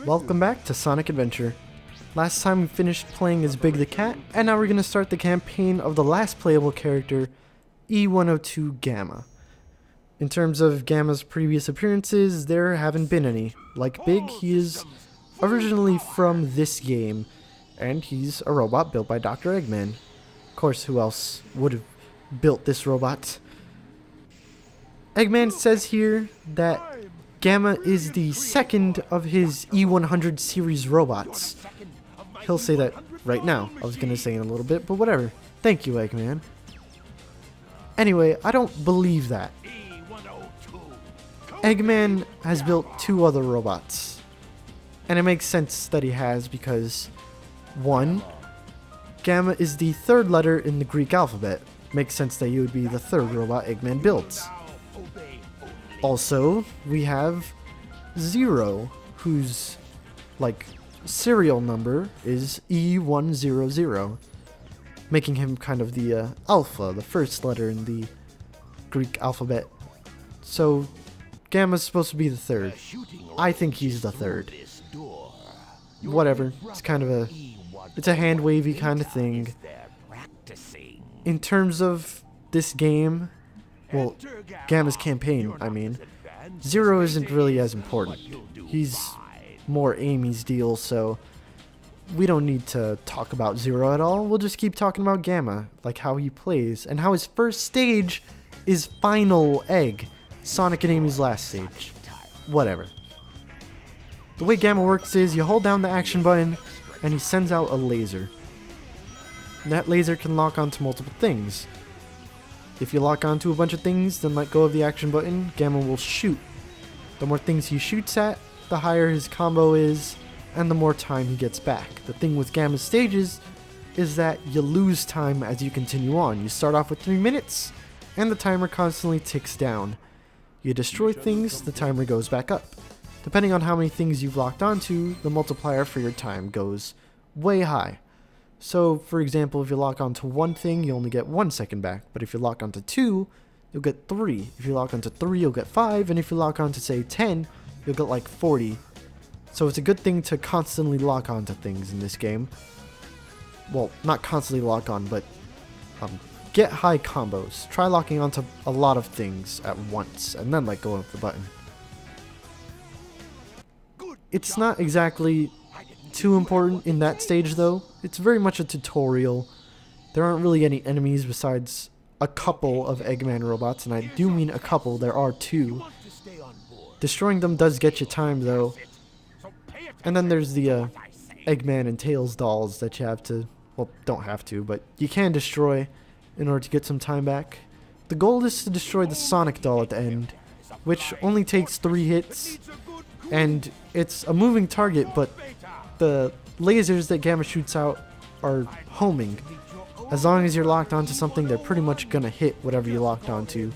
Welcome back to Sonic Adventure. Last time we finished playing as Big the Cat, and now we're going to start the campaign of the last playable character, E102 Gamma. In terms of Gamma's previous appearances, there haven't been any. Like Big, he is originally from this game, and he's a robot built by Dr. Eggman. Of course, who else would have built this robot? Eggman says here that Gamma is the second of his E100 series robots. He'll say that right now. I was going to say in a little bit, but whatever. Thank you, Eggman. Anyway, I don't believe that. Eggman has built two other robots. And it makes sense that he has because, one, Gamma is the third letter in the Greek alphabet. Makes sense that you would be the third robot Eggman builds. Also, we have Zero, whose, serial number is E100, making him kind of the alpha, the first letter in the Greek alphabet. So, Gamma's supposed to be the third. I think he's the third. Whatever. It's kind of it's a hand-wavy kind of thing. In terms of this game, well, Gamma's campaign, I mean, Zero isn't really as important. He's more Amy's deal, so we don't need to talk about Zero at all. We'll just keep talking about Gamma, like how he plays, and how his first stage is Final Egg, Sonic and Amy's last stage. Whatever. The way Gamma works is you hold down the action button, and he sends out a laser. That laser can lock onto multiple things. If you lock onto a bunch of things, then let go of the action button, Gamma will shoot. The more things he shoots at, the higher his combo is, and the more time he gets back. The thing with Gamma's stages is that you lose time as you continue on. You start off with 3 minutes, and the timer constantly ticks down. You destroy things, the timer goes back up. Depending on how many things you've locked onto, the multiplier for your time goes way high. So, for example, if you lock onto one thing, you only get 1 second back. But if you lock onto 2, you'll get 3. If you lock onto 3, you'll get 5. And if you lock onto, say, 10, you'll get 40. So it's a good thing to constantly lock onto things in this game. Well, not constantly lock on, but get high combos. Try locking onto a lot of things at once, and then let go of the button. It's not exactly too important in that stage though. It's very much a tutorial. There aren't really any enemies besides a couple of Eggman robots, and I do mean a couple, there are 2. Destroying them does get you time though. And then there's the Eggman and Tails dolls that you have to, well, don't have to, but you can destroy in order to get some time back. The goal is to destroy the Sonic doll at the end, which only takes 3 hits, and it's a moving target, but the lasers that Gamma shoots out are homing. As long as you're locked onto something, they're pretty much gonna hit whatever you locked onto.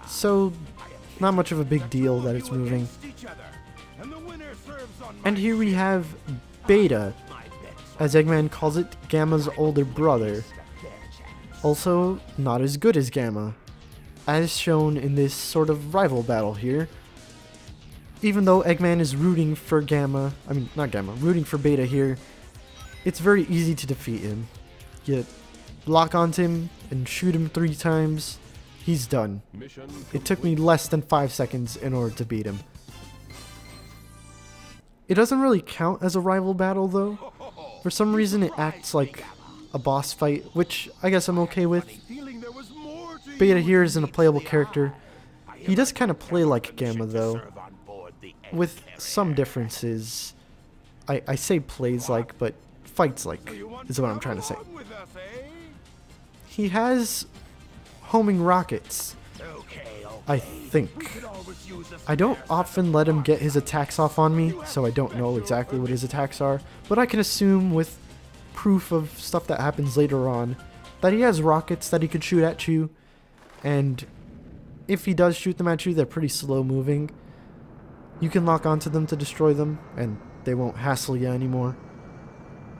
So, not much of a big deal that it's moving. And here we have Beta, as Eggman calls it, Gamma's older brother. Also, not as good as Gamma, as shown in this sort of rival battle here. Even though Eggman is rooting for rooting for Beta here, it's very easy to defeat him. You lock onto him and shoot him 3 times, he's done. It took me less than 5 seconds in order to beat him. It doesn't really count as a rival battle though. For some reason it acts like a boss fight, which I guess I'm okay with. Beta here isn't a playable character. He does kind of play like Gamma though, with some differences. I say plays like, but fights like, is what I'm trying to say. He has homing rockets, I think. I don't often let him get his attacks off on me, so I don't know exactly what his attacks are, but I can assume with proof of stuff that happens later on that he has rockets that he could shoot at you, and if he does shoot them at you, they're pretty slow moving. You can lock onto them to destroy them, and they won't hassle you anymore.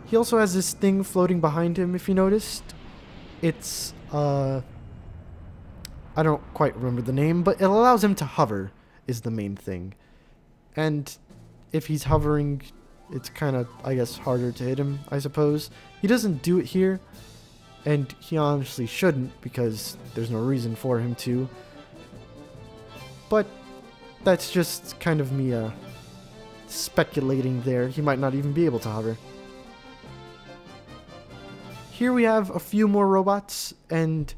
He also has this thing floating behind him, if you noticed. It's, I don't quite remember the name, but it allows him to hover, is the main thing. And if he's hovering, it's kind of, I guess, harder to hit him, I suppose. He doesn't do it here, and he honestly shouldn't, because there's no reason for him to. But that's just kind of me speculating there. He might not even be able to hover. Here we have a few more robots, and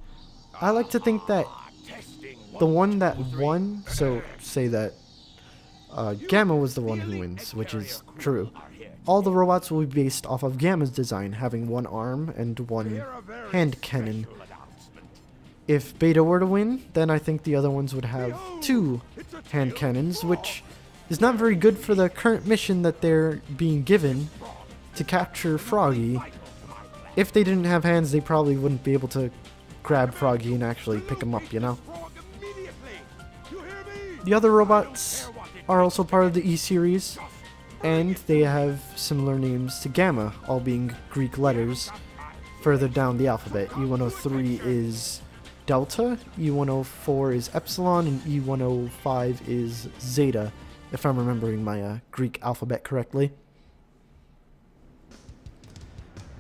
I like to think that the one that won, so say that Gamma was the one who wins, which is true. All the robots will be based off of Gamma's design, having one arm and one hand cannon. If Beta were to win, then I think the other ones would have 2 hand cannons, which is not very good for the current mission that they're being given to capture Froggy. If they didn't have hands, they probably wouldn't be able to grab Froggy and actually pick him up, you know? The other robots are also part of the E-Series, and they have similar names to Gamma, all being Greek letters further down the alphabet. E103 is Delta, E104 is Epsilon, and E105 is Zeta, if I'm remembering my Greek alphabet correctly.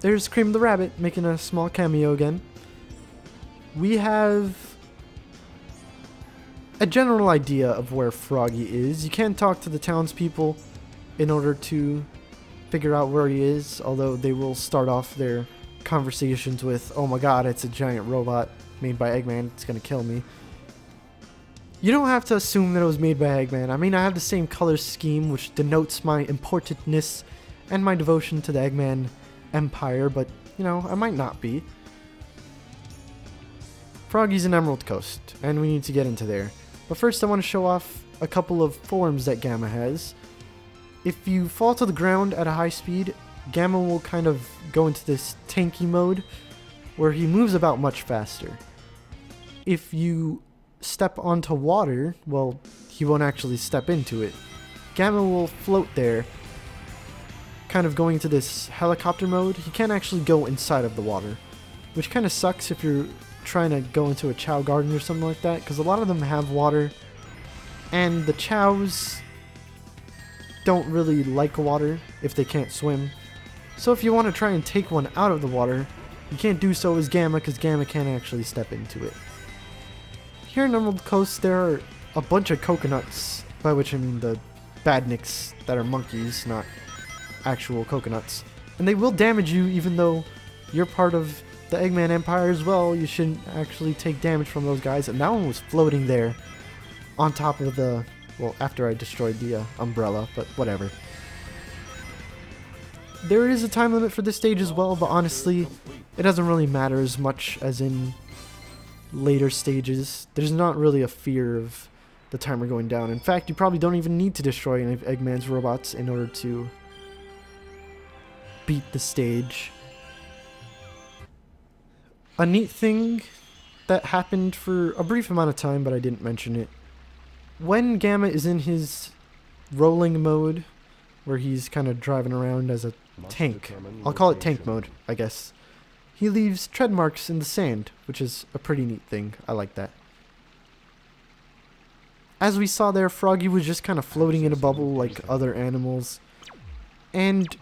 There's Cream the Rabbit making a small cameo again. We have a general idea of where Froggy is. You can talk to the townspeople in order to figure out where he is, although they will start off their conversations with, "Oh my god, it's a giant robot made by Eggman, it's gonna kill me." You don't have to assume that it was made by Eggman. I mean, I have the same color scheme, which denotes my importantness and my devotion to the Eggman Empire, but, you know, I might not be. Froggy's in Emerald Coast, and we need to get into there. But first I want to show off a couple of forms that Gamma has. If you fall to the ground at a high speed, Gamma will kind of go into this tanky mode, where he moves about much faster. If you step onto water, well, he won't actually step into it. Gamma will float there, kind of going into this helicopter mode. He can't actually go inside of the water, which kind of sucks if you're trying to go into a Chow garden or something like that, because a lot of them have water, and the Chows don't really like water if they can't swim. So if you want to try and take one out of the water, you can't do so as Gamma, because Gamma can't actually step into it. Here in Emerald Coast, there are a bunch of coconuts, by which I mean the badniks that are monkeys, not actual coconuts. And they will damage you even though you're part of the Eggman Empire as well. You shouldn't actually take damage from those guys. And that one was floating there on top of the, well, after I destroyed the umbrella, but whatever. There is a time limit for this stage as well, but honestly, it doesn't really matter as much as in later stages. There's not really a fear of the timer going down. In fact, you probably don't even need to destroy any of Eggman's robots in order to beat the stage. A neat thing that happened for a brief amount of time, but I didn't mention it. When Gamma is in his rolling mode, where he's kind of driving around as a tank, I'll call it tank mode, I guess, he leaves tread marks in the sand, which is a pretty neat thing. I like that. As we saw there, Froggy was just kind of floating in a bubble like other animals, and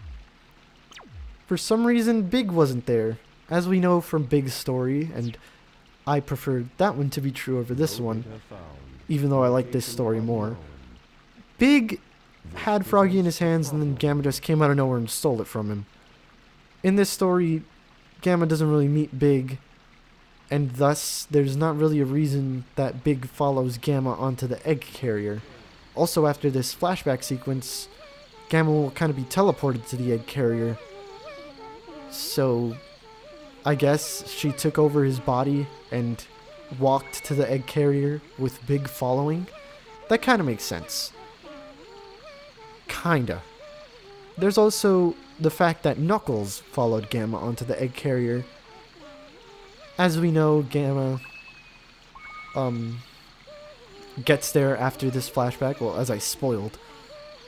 for some reason, Big wasn't there. As we know from Big's story, and I preferred that one to be true over this one, even though I like this story more. Big had Froggy in his hands, and then Gamma just came out of nowhere and stole it from him. In this story, Gamma doesn't really meet Big, and thus there's not really a reason that Big follows Gamma onto the egg carrier. Also, after this flashback sequence, Gamma will kind of be teleported to the egg carrier. So, I guess she took over his body and walked to the egg carrier with Big following. That kind of makes sense. Kinda. There's also the fact that Knuckles followed Gamma onto the egg carrier. As we know, Gamma gets there after this flashback, well, as I spoiled.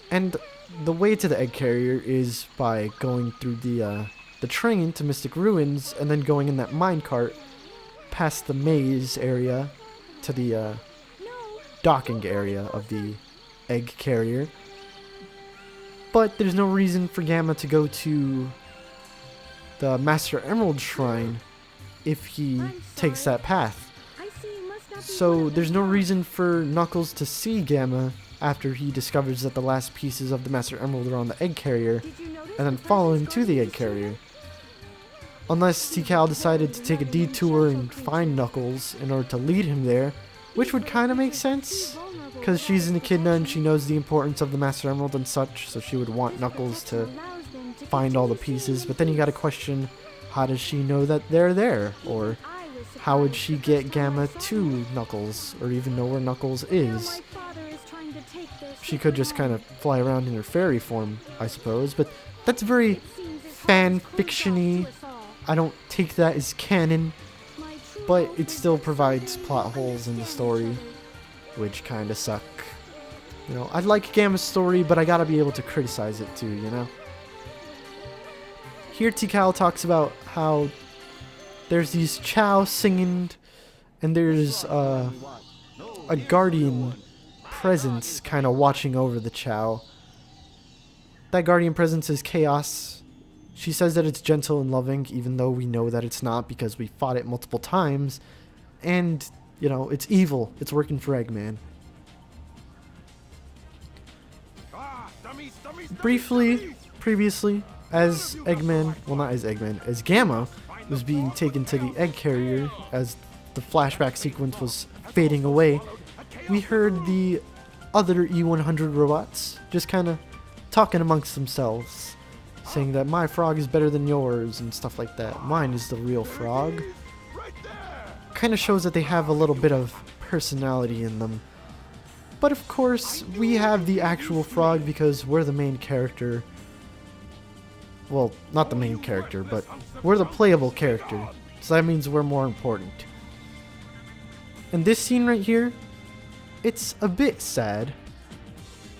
And the way to the egg carrier is by going through the train to Mystic Ruins, and then going in that minecart past the maze area to the docking area of the egg carrier. But there's no reason for Gamma to go to the Master Emerald Shrine if he takes that path. So there's no reason for Knuckles to see Gamma after he discovers that the last pieces of the Master Emerald are on the egg carrier, and then follow him to the egg carrier. Unless Tikal decided to take a detour and find Knuckles in order to lead him there, which would kind of make sense, because she's an Echidna and she knows the importance of the Master Emerald and such, so she would want Knuckles to find all the pieces. But then you gotta question, how does she know that they're there? Or how would she get Gamma to Knuckles, or even know where Knuckles is? She could just kind of fly around in her fairy form, I suppose, but that's very fan-fiction-y. I don't take that as canon, but it still provides plot holes in the story, which kind of suck. You know, I like Gamma's story, but I gotta be able to criticize it too, you know? Here Tikal talks about how there's these Chow singing, and there's a guardian presence kind of watching over the Chow. That guardian presence is Chaos. She says that it's gentle and loving, even though we know that it's not because we fought it multiple times. And, you know, it's evil. It's working for Eggman. Briefly, previously, as Eggman, well not as Eggman, as Gamma was being taken to the egg carrier as the flashback sequence was fading away, we heard the other E100 robots just kind of talking amongst themselves, saying that my frog is better than yours and stuff like that. Mine is the real frog. Kind of shows that they have a little bit of personality in them. But of course, we have the actual frog because we're the main character. Well, not the main character, but we're the playable character. So that means we're more important. And this scene right here, it's a bit sad.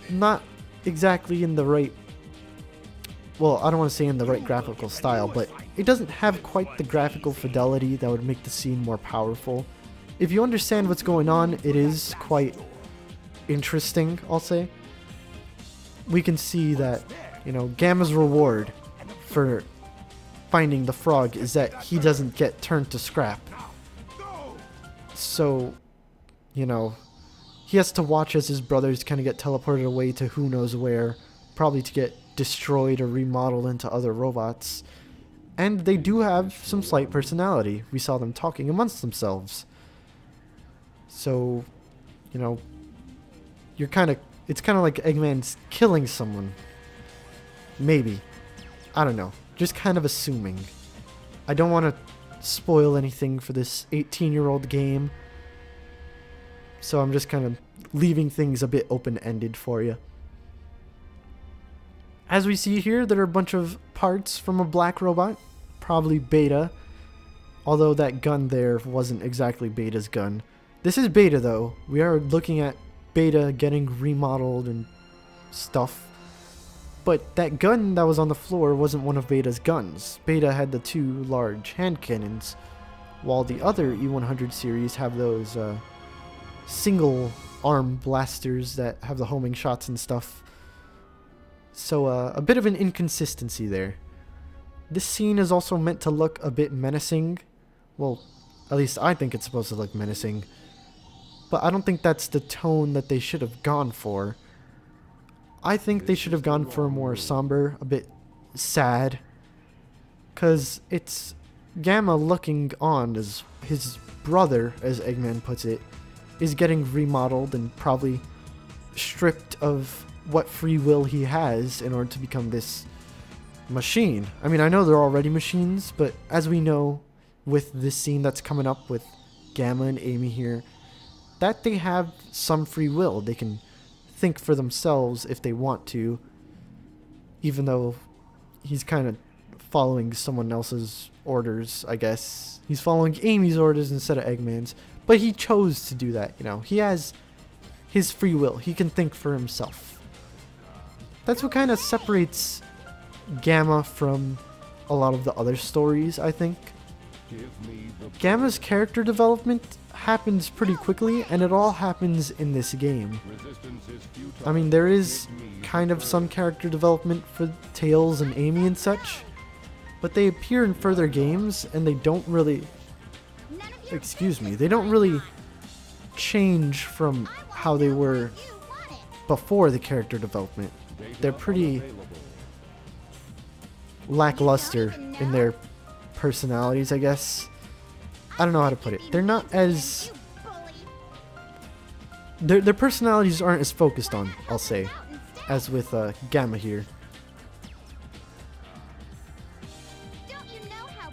Not exactly in the right... Well, I don't want to say in the right graphical style, but it doesn't have quite the graphical fidelity that would make the scene more powerful. If you understand what's going on, it is quite interesting, I'll say. We can see that, you know, Gamma's reward for finding the frog is that he doesn't get turned to scrap. So, you know, he has to watch as his brothers kind of get teleported away to who knows where, probably to get destroyed or remodeled into other robots. And they do have some slight personality. We saw them talking amongst themselves. So, you know, it's kind of like Eggman's killing someone. Maybe. I don't know. Just kind of assuming. I don't want to spoil anything for this 18-year-old game. So I'm just kind of leaving things a bit open-ended for you. As we see here, there are a bunch of parts from a black robot. Probably Beta. Although that gun there wasn't exactly Beta's gun. This is Beta though. We are looking at Beta getting remodeled and stuff. But that gun that was on the floor wasn't one of Beta's guns. Beta had the two large hand cannons, while the other E100 series have those single arm blasters that have the homing shots and stuff. So a bit of an inconsistency there. This scene is also meant to look a bit menacing. Well, at least I think it's supposed to look menacing. But I don't think that's the tone that they should have gone for. I think they should have gone for a more somber, a bit sad. Because it's Gamma looking on as his brother, as Eggman puts it, is getting remodeled and probably stripped of what free will he has in order to become this machine. I mean, I know they're already machines, but as we know with this scene that's coming up with Gamma and Amy here, that they have some free will. They can think for themselves if they want to, even though he's kind of following someone else's orders, I guess. He's following Amy's orders instead of Eggman's, but he chose to do that, you know. He has his free will. He can think for himself. That's what kind of separates Gamma from a lot of the other stories, I think. Gamma's character development happens pretty quickly, and it all happens in this game. I mean, there is kind of some character development for Tails and Amy and such, but they appear in further games, and they don't really... Excuse me, they don't really change from how they were before the character development. They're pretty lackluster in their personalities, I guess. I don't know how to put it. They're not as... Their personalities aren't as focused on, I'll say, as with Gamma here.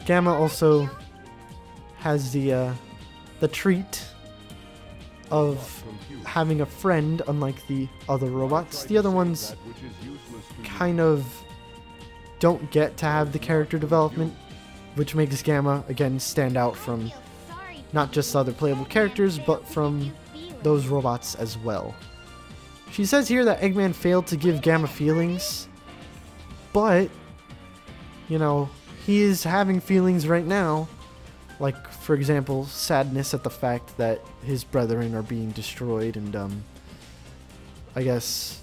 Gamma also has the treat of having a friend, unlike the other robots. The other ones kind of don't get to have the character development, which makes Gamma, again, stand out from not just other playable characters, but from those robots as well. She says here that Eggman failed to give Gamma feelings, but, you know, he is having feelings right now. Like, for example, sadness at the fact that his brethren are being destroyed, and, I guess,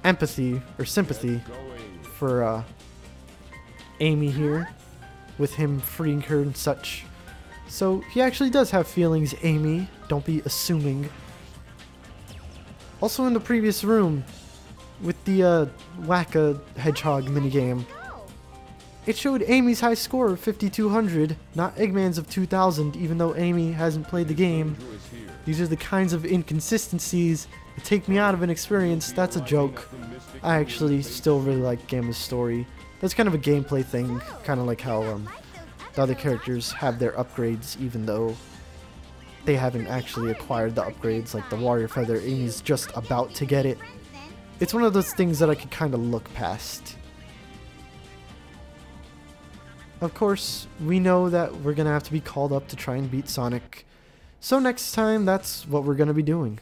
empathy, or sympathy, for, Amy here, with him freeing her and such. So, he actually does have feelings, Amy. Don't be assuming. Also in the previous room, with the, Whack-a-Hedgehog minigame, it showed Amy's high score of 5,200, not Eggman's of 2,000, even though Amy hasn't played the game. These are the kinds of inconsistencies that take me out of an experience. That's a joke. I actually still really like Gamma's story. That's kind of a gameplay thing, kind of like how the other characters have their upgrades, even though they haven't actually acquired the upgrades, like the Warrior Feather. Amy's just about to get it. It's one of those things that I could kind of look past. Of course, we know that we're going to have to be called up to try and beat Sonic. So next time, that's what we're going to be doing.